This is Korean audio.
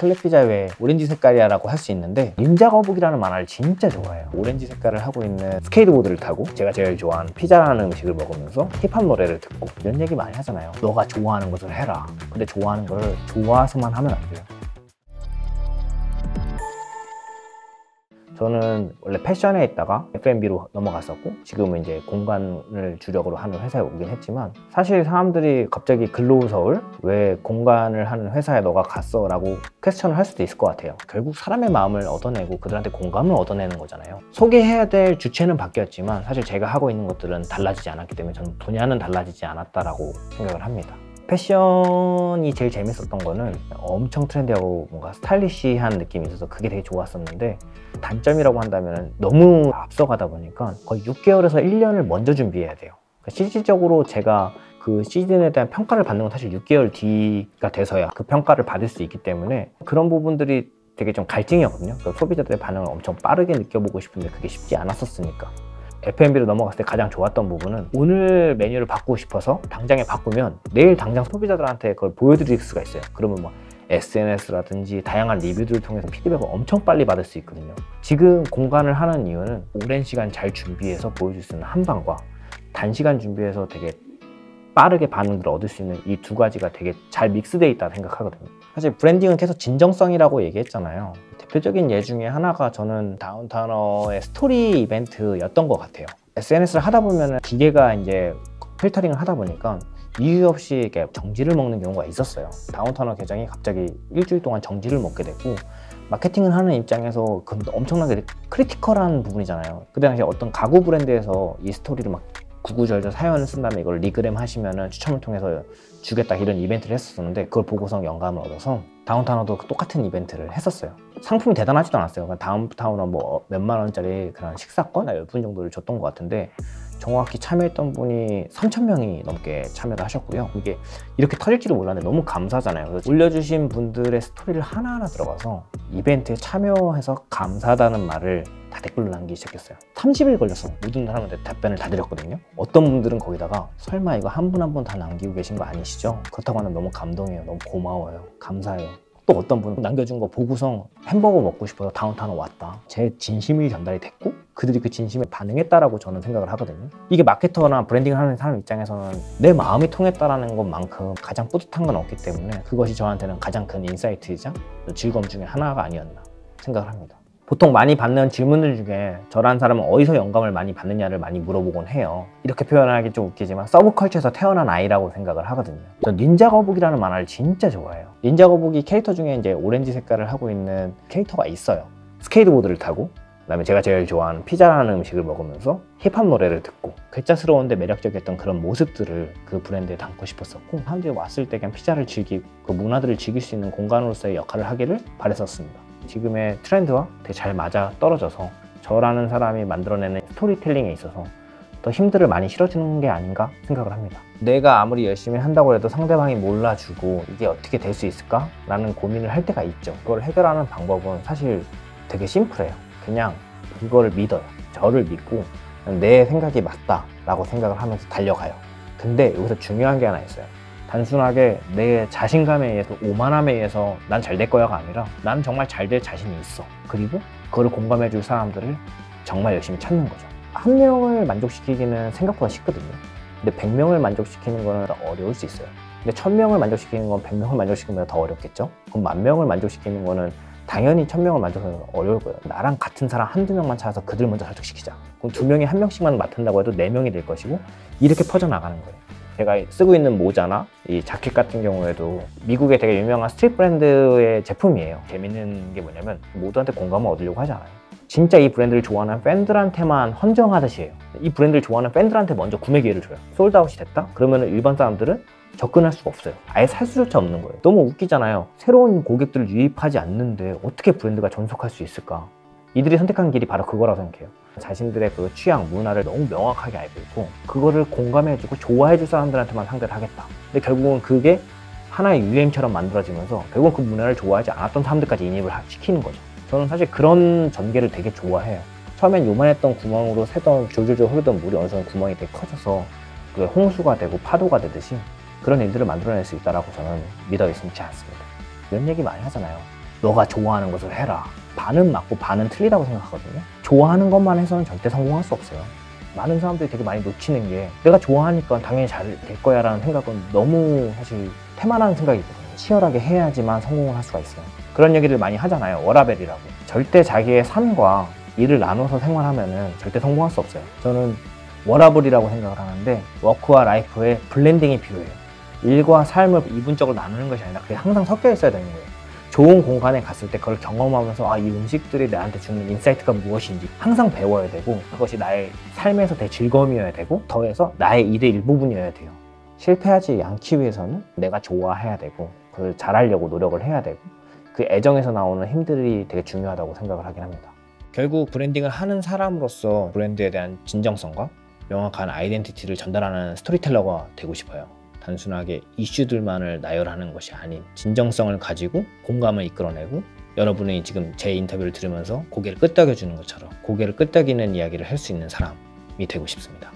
클럽 피자 왜 오렌지 색깔이야 라고 할 수 있는데, 닌자 거북이라는 만화를 진짜 좋아해요. 오렌지 색깔을 하고 있는 스케이트보드를 타고 제가 제일 좋아하는 피자라는 음식을 먹으면서 힙합 노래를 듣고, 이런 얘기 많이 하잖아요. 너가 좋아하는 것을 해라. 근데 좋아하는 거를 좋아서만 하면 안 돼요. 저는 원래 패션에 있다가 F&B로 넘어갔었고, 지금은 이제 공간을 주력으로 하는 회사에 오긴 했지만, 사실 사람들이 갑자기 글로우 서울 왜 공간을 하는 회사에 너가 갔어? 라고 퀘스천을 할 수도 있을 것 같아요. 결국 사람의 마음을 얻어내고 그들한테 공감을 얻어내는 거잖아요. 소개해야 될 주체는 바뀌었지만 사실 제가 하고 있는 것들은 달라지지 않았기 때문에 저는 분야는 달라지지 않았다라고 생각을 합니다. 패션이 제일 재밌었던 거는 엄청 트렌디하고 뭔가 스타일리시한 느낌이 있어서 그게 되게 좋았었는데, 단점이라고 한다면 너무 앞서가다 보니까 거의 6개월에서 1년을 먼저 준비해야 돼요. 실질적으로 제가 그 시즌에 대한 평가를 받는 건 사실 6개월 뒤가 돼서야 그 평가를 받을 수 있기 때문에 그런 부분들이 되게 좀 갈증이었거든요. 소비자들의 반응을 엄청 빠르게 느껴보고 싶은데 그게 쉽지 않았었으니까. F&B로 넘어갔을 때 가장 좋았던 부분은, 오늘 메뉴를 바꾸고 싶어서 당장에 바꾸면 내일 당장 소비자들한테 그걸 보여드릴 수가 있어요. 그러면 뭐 SNS라든지 다양한 리뷰들을 통해서 피드백을 엄청 빨리 받을 수 있거든요. 지금 공간을 하는 이유는 오랜 시간 잘 준비해서 보여줄 수 있는 한방과 단시간 준비해서 되게 빠르게 반응들을 얻을 수 있는 이 두 가지가 되게 잘 믹스되어 있다고 생각하거든요. 사실 브랜딩은 계속 진정성이라고 얘기했잖아요. 대표적인 예 중에 하나가 저는 다운타너의 스토리 이벤트였던 것 같아요. SNS를 하다 보면 기계가 이제 필터링을 하다 보니까 이유 없이 이렇게 정지를 먹는 경우가 있었어요. 다운타너 계정이 갑자기 일주일 동안 정지를 먹게 됐고, 마케팅을 하는 입장에서 엄청나게 크리티컬한 부분이잖아요. 그때 당시에 어떤 가구 브랜드에서 이 스토리를 막 구구절절 사연을 쓴 다음에 이걸 리그램 하시면은 추첨을 통해서 주겠다 이런 이벤트를 했었는데, 그걸 보고서 영감을 얻어서 다운타운도 똑같은 이벤트를 했었어요. 상품이 대단하지도 않았어요. 다운타운은 뭐 몇만 원짜리 그런 식사권 10분 정도를 줬던 것 같은데, 정확히 참여했던 분이 3,000명이 넘게 참여를 하셨고요. 이게 이렇게 터질지도 몰랐는데 너무 감사하잖아요. 그래서 올려주신 분들의 스토리를 하나하나 들어가서 이벤트에 참여해서 감사하다는 말을 다 댓글로 남기기 시작했어요. 30일 걸려서 모든 사람한테 답변을 다 드렸거든요. 어떤 분들은 거기다가 설마 이거 한 분 한 분 다 남기고 계신 거 아니시죠? 그렇다고 하면 너무 감동해요. 너무 고마워요. 감사해요. 또 어떤 분은 남겨준 거 보고서 햄버거 먹고 싶어서 다운타운 왔다. 제 진심이 전달이 됐고 그들이 그 진심에 반응했다라고 저는 생각을 하거든요. 이게 마케터나 브랜딩을 하는 사람 입장에서는 내 마음이 통했다라는 것만큼 가장 뿌듯한 건 없기 때문에 그것이 저한테는 가장 큰 인사이트이자 즐거움 중에 하나가 아니었나 생각을 합니다. 보통 많이 받는 질문들 중에 저라는 사람은 어디서 영감을 많이 받느냐를 많이 물어보곤 해요. 이렇게 표현하기 좀 웃기지만 서브컬처에서 태어난 아이라고 생각을 하거든요. 전 닌자 거북이라는 만화를 진짜 좋아해요. 닌자 거북이 캐릭터 중에 이제 오렌지 색깔을 하고 있는 캐릭터가 있어요. 스케이트보드를 타고, 그다음에 제가 제일 좋아하는 피자라는 음식을 먹으면서 힙합 노래를 듣고, 괴짜스러운데 매력적이었던 그런 모습들을 그 브랜드에 담고 싶었었고, 사람들이 왔을 때 그냥 피자를 즐기고 그 문화들을 즐길 수 있는 공간으로서의 역할을 하기를 바랬었습니다. 지금의 트렌드와 되게 잘 맞아 떨어져서 저라는 사람이 만들어내는 스토리텔링에 있어서 더 힘들을 많이 실어주는 게 아닌가 생각을 합니다. 내가 아무리 열심히 한다고 해도 상대방이 몰라주고 이게 어떻게 될 수 있을까? 라는 고민을 할 때가 있죠. 그걸 해결하는 방법은 사실 되게 심플해요. 그냥 그거를 믿어요. 저를 믿고 내 생각이 맞다 라고 생각을 하면서 달려가요. 근데 여기서 중요한 게 하나 있어요. 단순하게 내 자신감에 의해서, 오만함에 의해서 난 잘 될 거야가 아니라 나는 정말 잘 될 자신이 있어. 그리고 그거를 공감해 줄 사람들을 정말 열심히 찾는 거죠. 한 명을 만족시키기는 생각보다 쉽거든요. 근데 100명을 만족시키는 거는 더 어려울 수 있어요. 근데 1000명을 만족시키는 건 100명을 만족시키는 것보다 더 어렵겠죠? 그럼 10,000명을 만족시키는 거는 당연히 1000명을 만족하는 건 어려울 거예요. 나랑 같은 사람 한두 명만 찾아서 그들 먼저 설득시키자. 그럼 2명이 1명씩만 맡은다고 해도 4명이 될 것이고, 이렇게 퍼져나가는 거예요. 제가 쓰고 있는 모자나 이 자켓 같은 경우에도 미국의 되게 유명한 스트릿 브랜드의 제품이에요. 재밌는 게 뭐냐면 모두한테 공감을 얻으려고 하지 않아요. 진짜 이 브랜드를 좋아하는 팬들한테만 헌정하듯이 해요. 이 브랜드를 좋아하는 팬들한테 먼저 구매 기회를 줘요. 솔드아웃이 됐다? 그러면 일반 사람들은 접근할 수가 없어요. 아예 살 수조차 없는 거예요. 너무 웃기잖아요. 새로운 고객들을 유입하지 않는데 어떻게 브랜드가 존속할 수 있을까? 이들이 선택한 길이 바로 그거라고 생각해요. 자신들의 그 취향, 문화를 너무 명확하게 알고 있고 그거를 공감해주고 좋아해줄 사람들한테만 상대를 하겠다. 근데 결국은 그게 하나의 유행처럼 만들어지면서 결국은 그 문화를 좋아하지 않았던 사람들까지 인입을 시키는 거죠. 저는 사실 그런 전개를 되게 좋아해요. 처음엔 요만했던 구멍으로 새던 졸졸졸 흐르던 물이 어느 순간 구멍이 되게 커져서 그게 홍수가 되고 파도가 되듯이 그런 일들을 만들어낼 수 있다고 저는 믿어 의심치 않습니다. 이런 얘기 많이 하잖아요. 너가 좋아하는 것을 해라. 반은 맞고 반은 틀리다고 생각하거든요. 좋아하는 것만 해서는 절대 성공할 수 없어요. 많은 사람들이 되게 많이 놓치는 게 내가 좋아하니까 당연히 잘 될 거야 라는 생각은 너무 사실 태만한 생각이거든요. 치열하게 해야지만 성공을 할 수가 있어요. 그런 얘기를 많이 하잖아요. 워라밸이라고. 절대 자기의 삶과 일을 나눠서 생활하면 절대 성공할 수 없어요. 저는 워라밸이라고 생각을 하는데 워크와 라이프의 블렌딩이 필요해요. 일과 삶을 이분적으로 나누는 것이 아니라 그게 항상 섞여 있어야 되는 거예요. 좋은 공간에 갔을 때 그걸 경험하면서 이 음식들이 나한테 주는 인사이트가 무엇인지 항상 배워야 되고, 그것이 나의 삶에서 대즐거움이어야 되고, 더해서 나의 일의 일부분이어야 돼요. 실패하지 않기 위해서는 내가 좋아해야 되고, 그걸 잘하려고 노력을 해야 되고, 그 애정에서 나오는 힘들이 되게 중요하다고 생각을 하긴 합니다. 결국 브랜딩을 하는 사람으로서 브랜드에 대한 진정성과 명확한 아이덴티티를 전달하는 스토리텔러가 되고 싶어요. 단순하게 이슈들만을 나열하는 것이 아닌 진정성을 가지고 공감을 이끌어내고, 여러분이 지금 제 인터뷰를 들으면서 고개를 끄덕여 주는 것처럼 고개를 끄덕이는 이야기를 할 수 있는 사람이 되고 싶습니다.